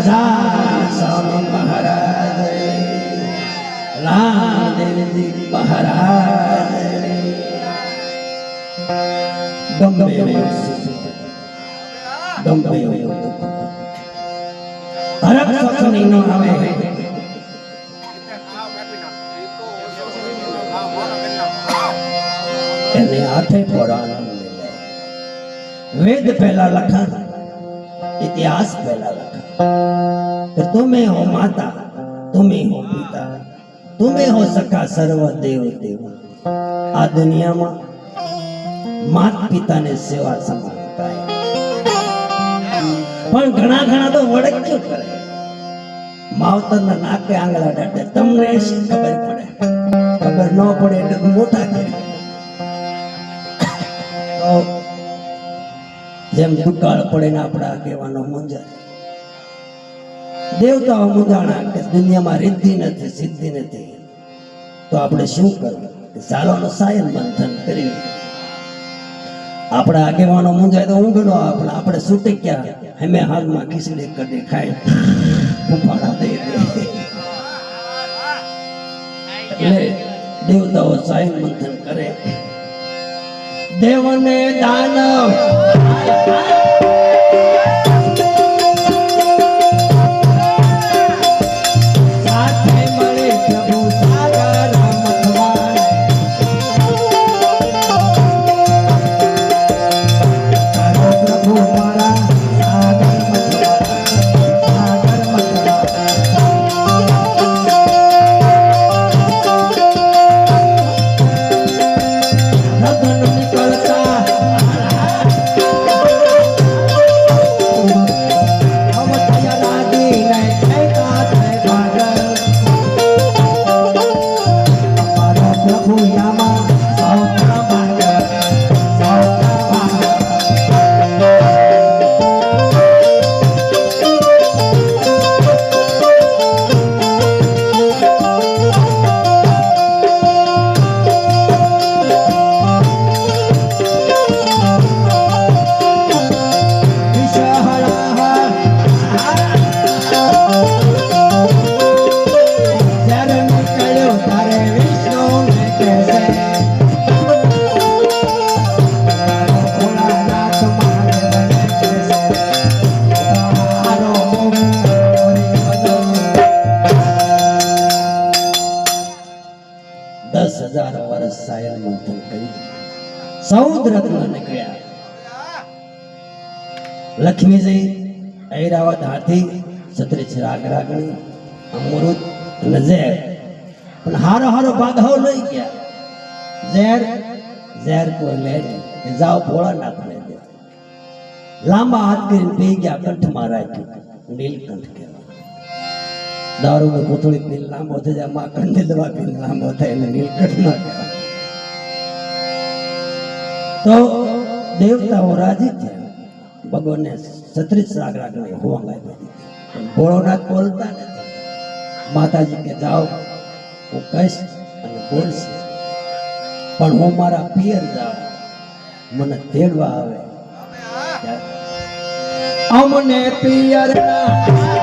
રાજા સ્વામી મહારાજ રામદેવજી મહારાજ ગમે હરક સત્સંગી નો આવે એને હાથે પોરાણ वेद पहला लखा इतिहास पहला लखा तो तुम्हें हो माता तुम्हें हो पिता तुम्हें हो सखा सर्व देव देव आ दुनिया में मात पिता ने सेवा समान पण घना घना तो वड़क्यो करे मावतर ना नाके आंगळा डाटे तमने खबर पड़े खबर न पड़े तो मोटा करे तो જેમ દુકાળ પડે ને આપણા કહેવાનો મૂંઝાય દેવતાઓ મૂંઝાણા કે દુનિયામાં રિદ્ધિ નથી સિદ્ધિ નથી તો આપણે શું કરવું સાલોનો સાયન મંથન કરી આપણા આગેવાનો મૂંઝાય તો ઊંઘનો આપણે છૂટી ગયા હમે હાલમાં ખીચડી કઢી ખાઈ ફૂફાડા દઈ દે એટલે દેવતાઓ સાયન મંથન કરે દેવને દાનવ સાથે મળે પ્રભુ સાગર મથવાન પ્રભુ મારા સાગર लक्ष्मीजी ऐरावत हाथी छत्री चिराग रागणी अमृत नजर पण हारो हारो बाधो लई गया ज़हर ज़हर को ले जाओ पोड़ा नाख ले दे लांबा हाथ करीन पी गया कंठ मारा नीलकंठ के दारू में कोथળી पी लांबो थे जा मां कंठ दवा पी लांबो थे नीलकंठ ना तो देवताओं राजी थे भगवान ने छत्री चिराग रागणी होंग आई भोळोनाथ बोलता नहीं माताजी के जाओ वो कहीश અને બોલશે પણ હું મારા પિયર જાઉં મને તેડવા આવે અમને પિયર ના